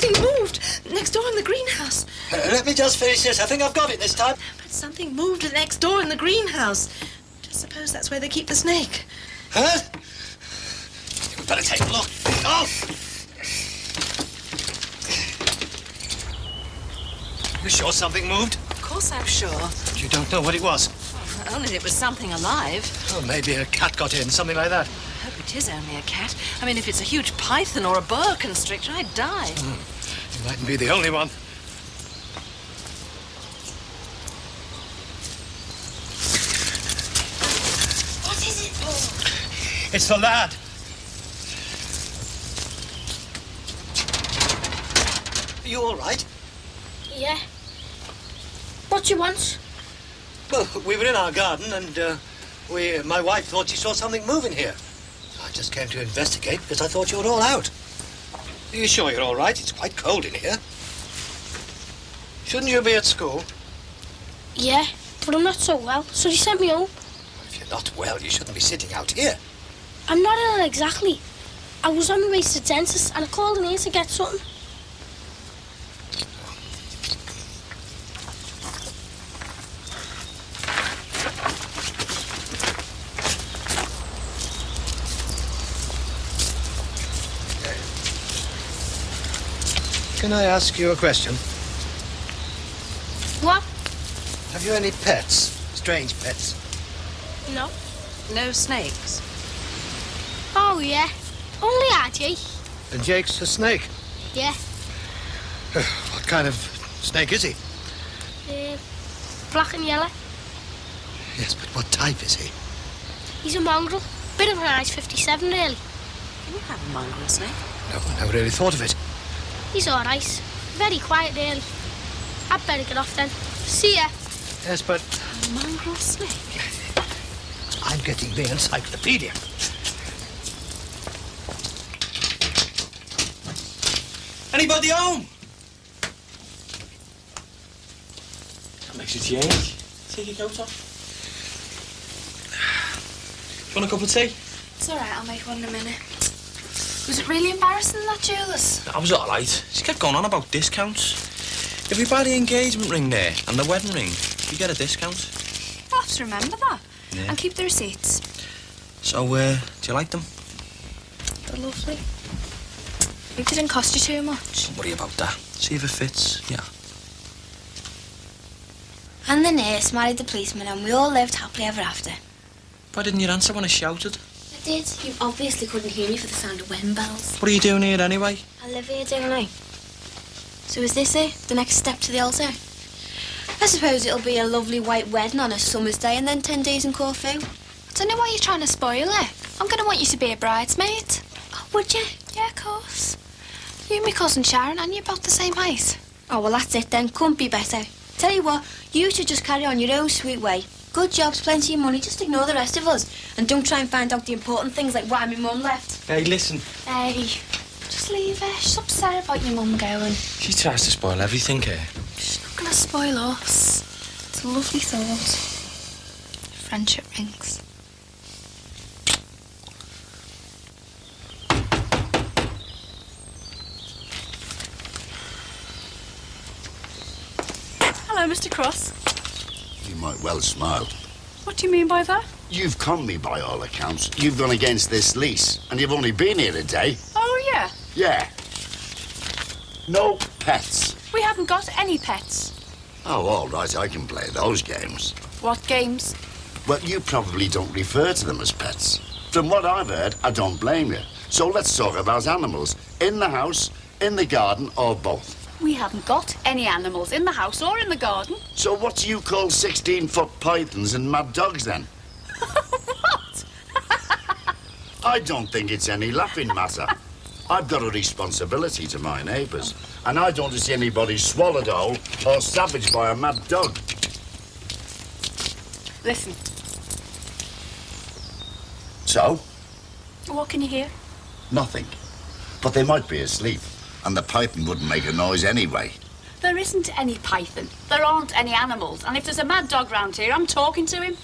Something moved next door in the greenhouse. Let me just finish this. I think I've got it this time. But something moved next door in the greenhouse. I suppose that's where they keep the snake. Huh? You better take a look. Oh! You sure something moved? Of course I'm sure. You don't know what it was? Well, only it was something alive. Oh, maybe a cat got in, something like that. I hope it is only a cat. I mean, if it's a huge python or a boa constrictor, I'd die. You mightn't be the only one. What is it for? It's the lad. Are you all right? Yeah. What do you want? Well, we were in our garden and my wife thought she saw something moving here. So I just came to investigate because I thought you were all out. Are you sure you're all right? It's quite cold in here. Shouldn't you be at school? Yeah, but I'm not so well, so they sent me home. If you're not well, you shouldn't be sitting out here. I'm not ill exactly. I was on my way to the dentist and I called in here to get something. Can I ask you a question? What? Have you any pets? Strange pets? No. No snakes. Oh, yeah. Only Jake. And Jake's a snake. Yeah. What kind of snake is he? Black and yellow. Yes, but what type is he? He's a mongrel. Bit of an size 57, really. Can you have a mongrel snake? No, never really thought of it. He's all right. Very quiet, really. I'd better get off then. See ya. Yes, but A mongrel snake? I'm getting the encyclopedia. Anybody home? That makes you change. Take your coat off. Do you want a cup of tea? It's all right, I'll make one in a minute. Was it really embarrassing, that jeweller's? I was all right. She kept going on about discounts. If we buy the engagement ring there and the wedding ring, we get a discount. I'll have to remember that. Yeah. And keep the receipts. So, do you like them? They're lovely. It didn't cost you too much. Don't worry about that. See if it fits. Yeah. And the nurse married the policeman and we all lived happily ever after. Why didn't you answer when I shouted? I did. You obviously couldn't hear me for the sound of wedding bells. What are you doing here anyway? I live here, don't I? So is this it? The next step to the altar? I suppose it'll be a lovely white wedding on a summer's day and then 10 days in Corfu. I don't know why you're trying to spoil it. I'm going to want you to be a bridesmaid. Oh, would you? Yeah, of course. You and my cousin Sharon, and you're both the same height. Oh, well, that's it then. Couldn't be better. Tell you what, you should just carry on your own sweet way. Good jobs, plenty of money, just ignore the rest of us. And don't try and find out the important things like why my mum left. Hey, listen. Hey, just leave her. She's upset about your mum going. She tries to spoil everything here. She's not going to spoil us. It's a lovely thought. Friendship rings. Hello, Mr. Cross. You might well smile. What do you mean by that? You've conned me by all accounts. You've gone against this lease, and you've only been here a day. Oh, yeah. Yeah. No pets. We haven't got any pets. Oh, all right, I can play those games. What games? Well, you probably don't refer to them as pets. From what I've heard, I don't blame you. So let's talk about animals. In the house, in the garden, or both. We haven't got any animals in the house or in the garden. So what do you call 16-foot pythons and mad dogs, then? What? I don't think it's any laughing matter. I've got a responsibility to my neighbours, and I don't see anybody swallowed whole or savaged by a mad dog. Listen, So? what can you hear? Nothing. But they might be asleep, and the python wouldn't make a noise anyway. There isn't any python. There aren't any animals. And if there's a mad dog round here, I'm talking to him.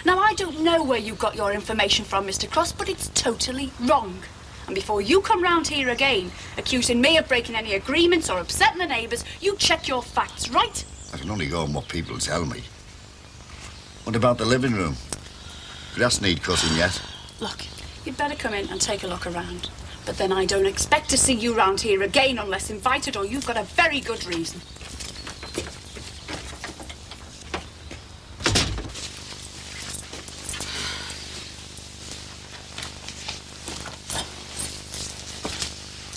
Now, I don't know where you got your information from, Mr. Cross, but it's totally wrong. And before you come round here again, accusing me of breaking any agreements or upsetting the neighbours, you check your facts, right? I can only go on what people tell me. What about the living room? Grass need cutting yet? Look, you'd better come in and take a look around. But then I don't expect to see you round here again unless invited, or you've got a very good reason.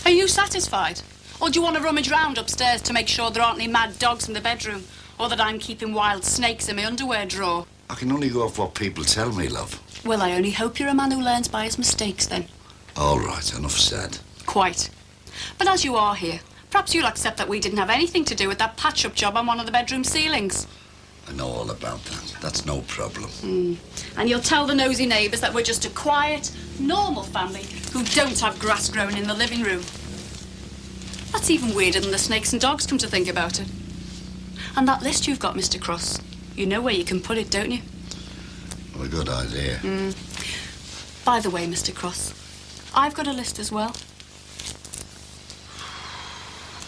Are you satisfied? Or do you want to rummage round upstairs to make sure there aren't any mad dogs in the bedroom? Or that I'm keeping wild snakes in my underwear drawer? I can only go off what people tell me, love. Well, I only hope you're a man who learns by his mistakes, then. All right, enough said. Quite. But as you are here, perhaps you'll accept that we didn't have anything to do with that patch-up job on one of the bedroom ceilings. I know all about that. That's no problem. And you'll tell the nosy neighbours that we're just a quiet, normal family who don't have grass growing in the living room. That's even weirder than the snakes and dogs, come to think about it. And that list you've got, Mr. Cross, you know where you can put it, don't you? Well, a good idea. By the way, Mr. Cross, I've got a list as well.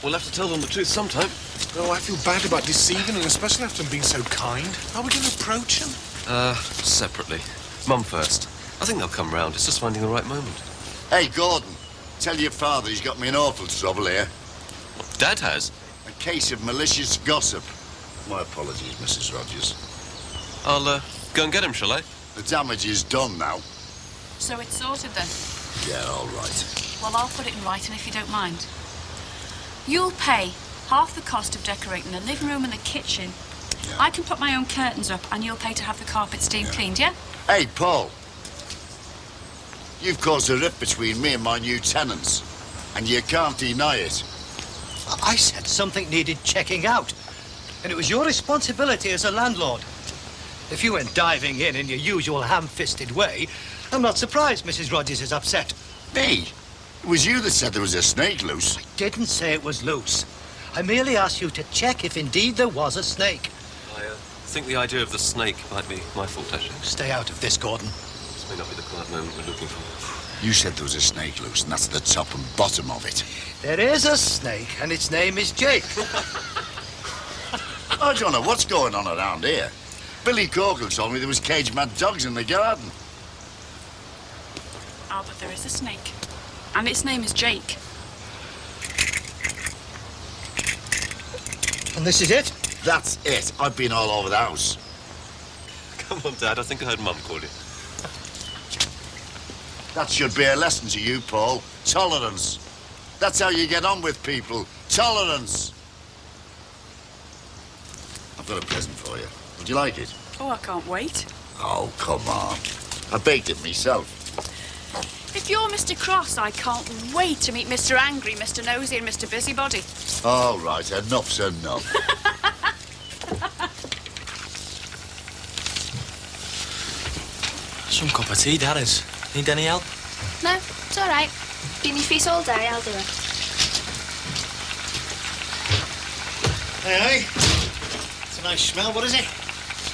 We'll have to tell them the truth sometime. Oh, I feel bad about deceiving them, especially after them being so kind. How are we going to approach them? Separately. Mum first. I think they'll come round. It's just finding the right moment. Hey, Gordon, tell your father he's got me in awful trouble here. Dad has. A case of malicious gossip. My apologies, Mrs. Rogers. I'll go and get him, shall I? The damage is done now. So it's sorted then? Yeah, all right. Well, I'll put it in writing if you don't mind. You'll pay half the cost of decorating the living room and the kitchen. Yeah. I can put my own curtains up and you'll pay to have the carpet steam cleaned, yeah? Hey, Paul. You've caused a rift between me and my new tenants, and you can't deny it. I said something needed checking out, and it was your responsibility as a landlord. If you went diving in your usual ham-fisted way, I'm not surprised Mrs. Rogers is upset. Me? It was you that said there was a snake loose. I didn't say it was loose. I merely asked you to check if indeed there was a snake. I think the idea of the snake might be my fault, actually. Stay out of this, Gordon. This may not be the quiet moment we're looking for. You said there was a snake loose, and that's the top and bottom of it. There is a snake, and its name is Jake. I don't know what's going on around here. Billy Corkle told me there was caged mad dogs in the garden. Oh, but there is a snake. And its name is Jake. And this is it? That's it. I've been all over the house. Come on, Dad. I think I heard Mum call you. That should be a lesson to you, Paul. Tolerance. That's how you get on with people. Tolerance. I've got a present for you. Would you like it? Oh, I can't wait. Oh, come on. I baked it myself. If you're Mr. Cross, I can't wait to meet Mr. Angry, Mr. Nosy and Mr. Busybody. All right, enough's enough. Some cup of tea, that is. Need any help? No, it's all right. Been my feet all day, I'll do it. Hey, it's a nice smell. What is it?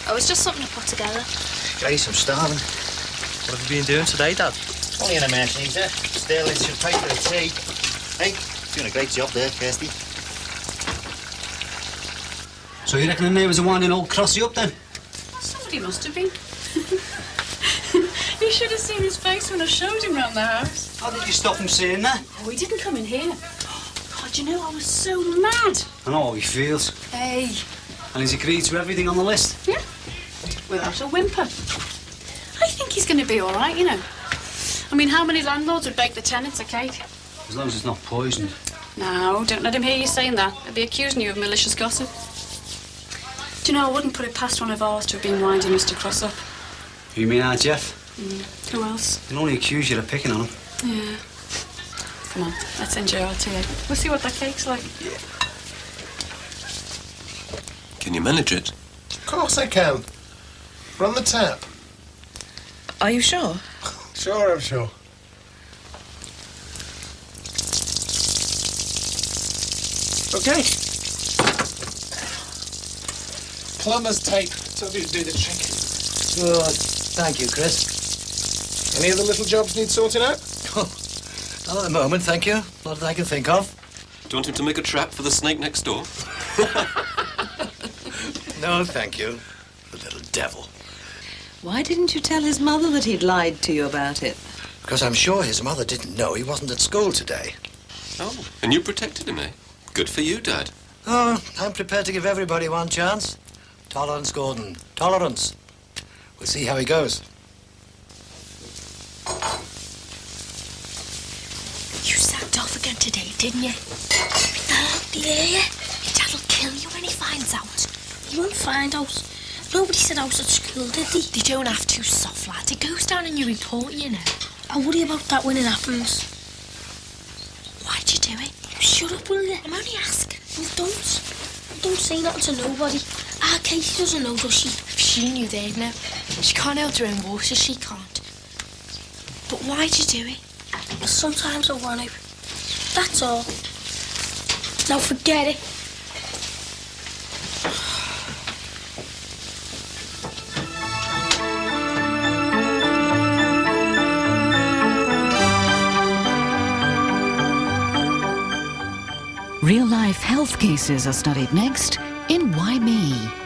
Oh, it's just something to put together. Grace, I'm starving. What have you been doing today, Dad? Only an emergency. Still, it should pay for the tea. Hey, doing a great job there, Kirsty. So you reckon the neighbours are winding old Crossy up then? Somebody must have been. You should have seen his face when I showed him round the house. How did you stop him saying that? Oh, he didn't come in here. God, you know, I was so mad. I know how he feels. Hey. And he's agreed to everything on the list? Yeah, without a whimper. I think he's going to be all right, you know. I mean, how many landlords would bake the tenants a cake? As long as it's not poisoned. No, don't let him hear you saying that. They'll be accusing you of malicious gossip. Do you know, I wouldn't put it past one of ours to have been winding Mr. Cross up. You mean our Jeff? Who else? They can only accuse you of picking on him. Yeah. Come on, let's enjoy our tea. We'll see what that cake's like. Yeah. Can you manage it? Of course I can. Run the tap. Are you sure? Sure, I'm sure. Okay. Plumber's tape. Somebody to do the trick. Good. Thank you, Chris. Any other little jobs need sorting out? Not at the moment, thank you. Not that I can think of. Do you want him to make a trap for the snake next door? No, thank you. The little devil. Why didn't you tell his mother that he'd lied to you about it? Because I'm sure his mother didn't know he wasn't at school today. Oh, and you protected him, eh? Good for you, Dad. Oh, I'm prepared to give everybody one chance. Tolerance, Gordon. Tolerance. We'll see how he goes. You sacked off again today, didn't you? Yeah. Your dad will kill you when he finds out. He won't find out. Nobody said I was at school, did they? They don't have to, soft lad. It goes down in your report, you know. I'll worry about that when it happens. Why'd you do it? Shut up, will you? I'm only asking. Well, don't say nothing to nobody. Ah, Katie doesn't know, does she? If she knew, they'd know. She can't hold her own water, she can't. But why'd you do it? Sometimes I want to. That's all. Now forget it. Real-life health cases are studied next in Why Me?